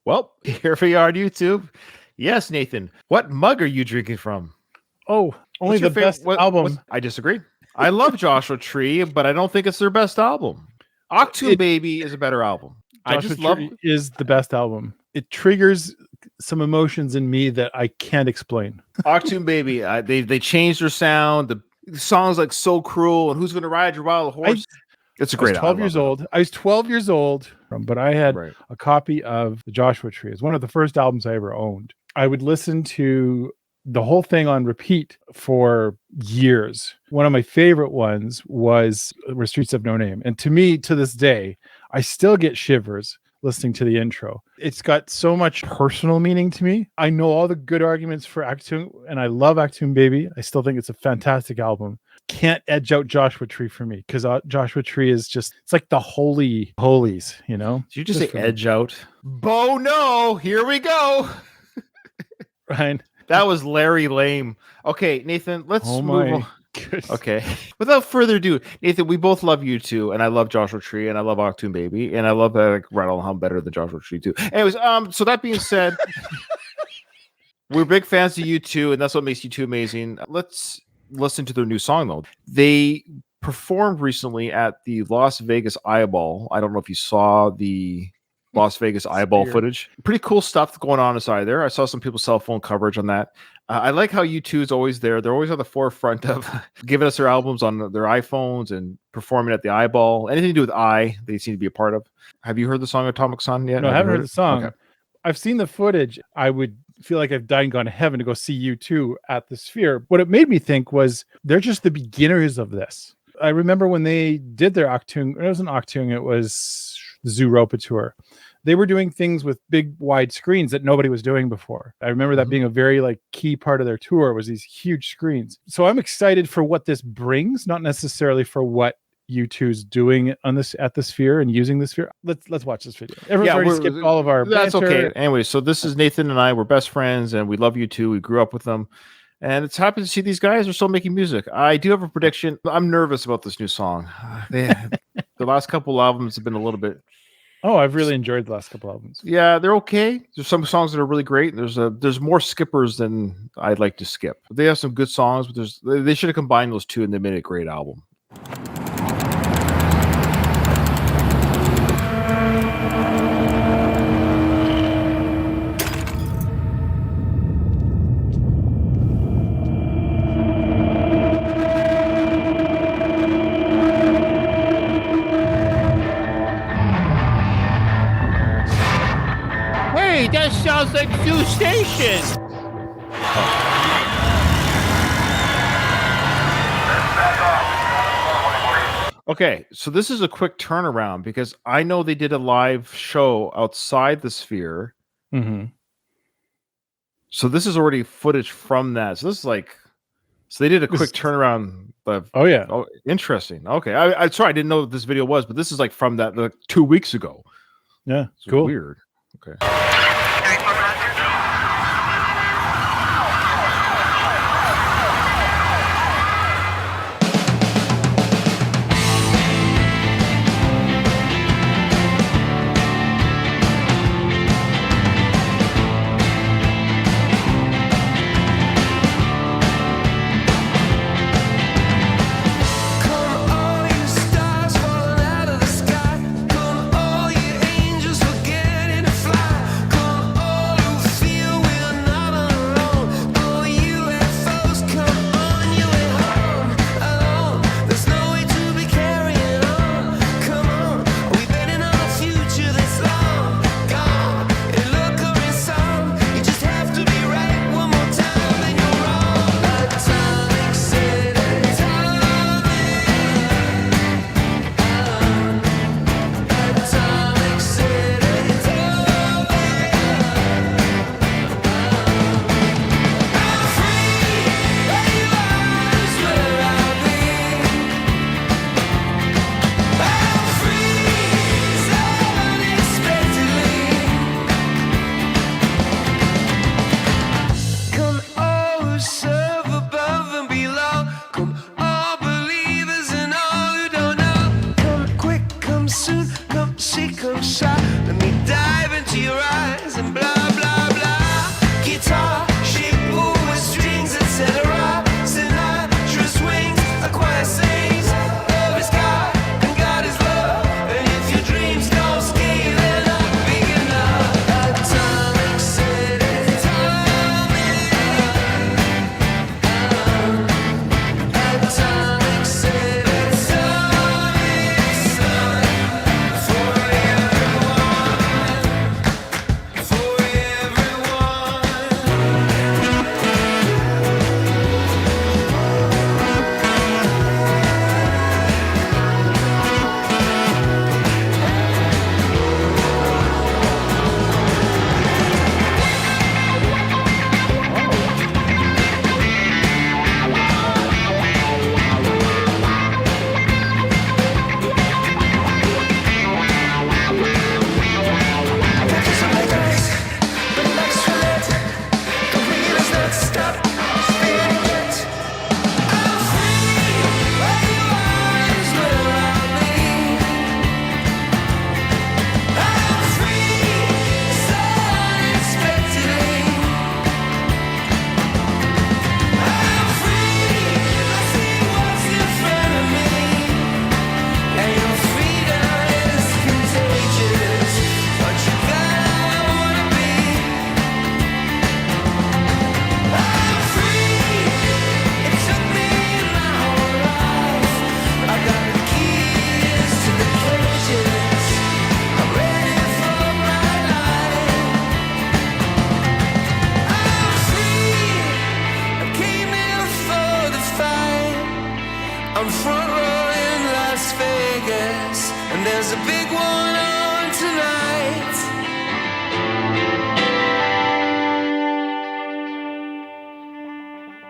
Well, here we are on YouTube. Yes, Nathan. What mug are you drinking from? Oh, only the best album. I disagree. I love Joshua Tree, but I don't think it's their best album. Octoon Baby is a better album. Joshua Tree is the best album. It triggers some emotions in me that I can't explain. Octoon Baby, they changed their sound. The song's like So Cruel and Who's Gonna Ride Your Wild Horse. It's a great album. I was 12 years old, but I had a copy of the Joshua Tree. It's one of the first albums I ever owned. I would listen to the whole thing on repeat for years. One of my favorite ones was Streets of No Name. And to me, to this day, I still get shivers listening to the intro. It's got so much personal meaning to me. I know all the good arguments for Octoon, and I love Octoon Baby. I still think it's a fantastic album. Can't edge out Joshua Tree for me, because Joshua Tree is just, it's like the holy holies, you know? Did you just say edge out? Bo, no, here we go. Ryan. That was Larry Lame. Okay, Nathan, let's move on. Goodness. Okay. Without further ado, Nathan, we both love you too, and I love Joshua Tree, and I love Octoon Baby, and I love Rattle Hum better than Joshua Tree too. Anyways, so that being said, we're big fans of you two, and that's what makes you two amazing. Let's listen to their new song though. They performed recently at the Las Vegas Eyeball. I don't know if you saw the Las Vegas Eyeball footage. Pretty cool stuff going on inside there. I saw some people's cell phone coverage on that. I like how U2 is always there. They're always on the forefront of giving us their albums on their iPhones and performing at the Eyeball. Anything to do with they seem to be a part of. Have you heard the song Atomic Sun yet? No, I haven't heard the song. Okay. I've seen the footage. I would feel like I've died and gone to heaven to go see U2 at the Sphere. What it made me think was they're just the beginners of this. I remember when they did their Octoon, it wasn't Octoon, it was the Zooropa tour. They were doing things with big wide screens that nobody was doing before. I remember that being a very key part of their tour, was these huge screens. So I'm excited for what this brings, not necessarily for what U2's doing on this at the Sphere and using the Sphere. Let's watch this video. Everyone's already skipped all of our That's banter. Okay. Anyway, so this is Nathan and I. We're best friends, and we love U2. We grew up with them. And it's happy to see these guys are still making music. I do have a prediction. I'm nervous about this new song. The last couple albums have been a little bit... Oh, I've really enjoyed the last couple albums. Yeah, they're okay. There's some songs that are really great. There's more skippers than I'd like to skip. They have some good songs, but they should have combined those two and they made a great album. That sounds like Zoo Station. Okay, so this is a quick turnaround because I know they did a live show outside the Sphere. Mm-hmm. So this is already footage from that. So this is so they did a quick turnaround. Oh, interesting. Okay, I'm sorry, I didn't know what this video was, but this is from that 2 weeks ago. Yeah, it's cool. Weird. Okay. Come soon, come see, come shy. Let me dive into your eyes and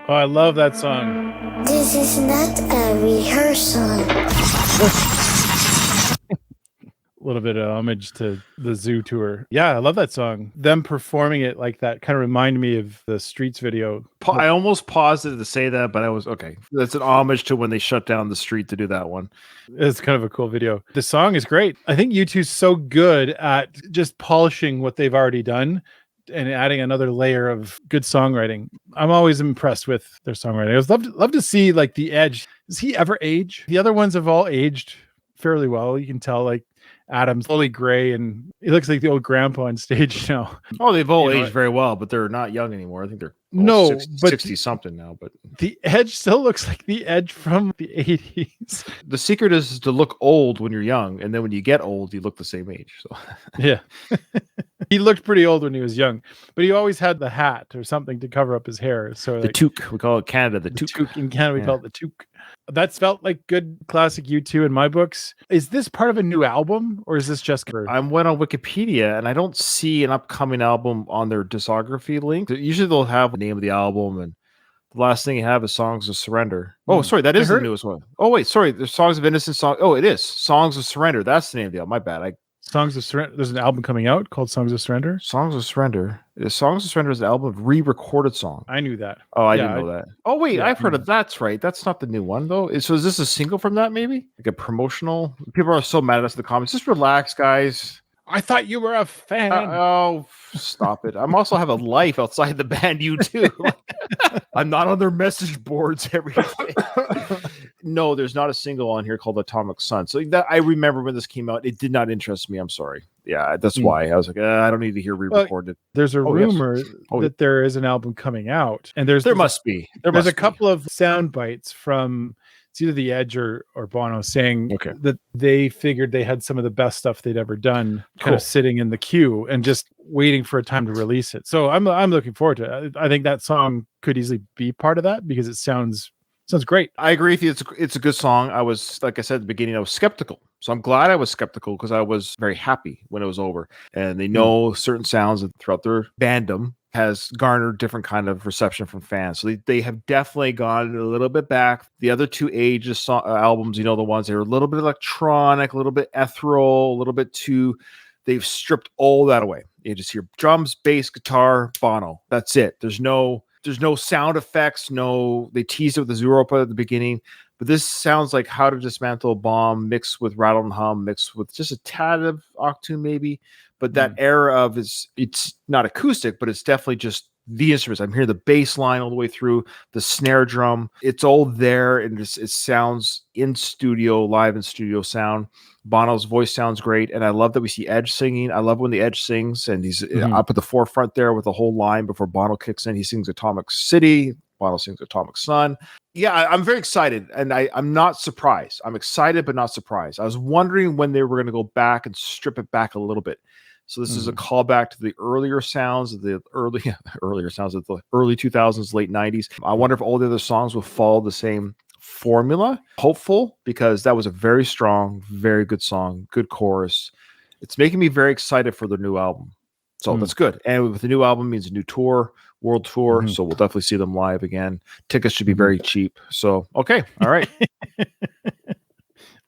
Oh, I love that song. This is not a rehearsal. A little bit of homage to the Zoo tour. Yeah, I love that song. Them performing it like that kind of remind me of the Streets video. I almost paused it to say that, but I was okay. That's an homage to when they shut down the street to do that one. It's kind of a cool video. The song is great. I think U2's so good at just polishing what they've already done and adding another layer of good songwriting. I'm always impressed with their songwriting. I was love to see like the Edge. Does he ever age? The other ones have all aged fairly well. You can tell like Adam's fully gray and he looks like the old grandpa on stage now. Oh, they've all aged very well, but they're not young anymore. I think they're 60 something now. But the Edge still looks like the Edge from the 80s. The secret is to look old when you're young, and then when you get old, you look the same age. So yeah. He looked pretty old when he was young, but he always had the hat or something to cover up his hair. So the toque, we call it Canada, the toque. In Canada, we call it the toque. That's felt like good classic U2 in my books. Is this part of a new album or is this just... I went on Wikipedia and I don't see an upcoming album on their discography link. Usually they'll have the name of the album and the last thing you have is Songs of Surrender. Oh, sorry, that is the newest one. Oh, wait, sorry. There's Songs of Innocence. Oh, it is. Songs of Surrender. That's the name of the album. My bad. Songs of Surrender. There's an album coming out called Songs of Surrender. Songs of Surrender. Songs of Surrender is an album of re-recorded songs. I knew that. Oh, I didn't know that. Oh, wait, I've heard of that's right. That's not the new one though. So is this a single from that? Maybe like a promotional. People are so mad at us in the comments. Just relax, guys. I thought you were a fan. Oh, stop it. I'm also have a life outside the band. You too. I'm not on their message boards every day. No, there's not a single on here called Atomic Sun. So that I remember when this came out, it did not interest me. I'm sorry. Yeah, that's why I was like, I don't need to hear re-recorded. There's a rumor that there is an album coming out, and there must be. There's a couple of sound bites from it's either the Edge or Bono saying that they figured they had some of the best stuff they'd ever done, kind of sitting in the queue and just waiting for a time to release it. So I'm looking forward to it. I think that song could easily be part of that because it sounds great. I agree with you. It's a good song. I was, like I said at the beginning, I was skeptical. So I'm glad I was skeptical because I was very happy when it was over. And they know certain sounds throughout their fandom has garnered different kind of reception from fans. So they have definitely gone a little bit back. The other two Ages albums, the ones that are a little bit electronic, a little bit ethereal, a little bit too... They've stripped all that away. You just hear drums, bass, guitar, Bono. That's it. There's no sound effects. They teased it with the Zooropa at the beginning, but this sounds like How to Dismantle a Bomb mixed with Rattle and Hum, mixed with just a tad of Octune maybe. But that era of it's not acoustic, but it's definitely just the instruments. I'm hearing the bass line all the way through, the snare drum. It's all there, and it sounds live in studio sound. Bono's voice sounds great, and I love that we see Edge singing. I love when the Edge sings, and he's up at the forefront there with the whole line before Bono kicks in. He sings Atomic City. Bono sings Atomic Sun. Yeah, I'm very excited, and I'm not surprised. I'm excited, but not surprised. I was wondering when they were going to go back and strip it back a little bit. So this is a callback to the earlier sounds of the early 2000s, late 90s. I wonder if all the other songs will follow the same formula. Hopeful, because that was a very strong, very good song, good chorus. It's making me very excited for the new album. So that's good. And with the new album means a new tour, world tour. So we'll definitely see them live again. Tickets should be very cheap. So, okay. All right.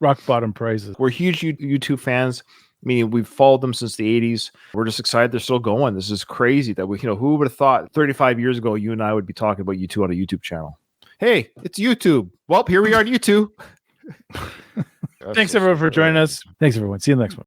Rock bottom prices. We're huge U2 fans. I mean, we've followed them since the 80s. We're just excited they're still going. This is crazy that who would have thought 35 years ago you and I would be talking about U2 on a YouTube channel. Hey, it's YouTube. Well, here we are on YouTube. Thanks everyone for joining us. Thanks everyone. See you in the next one.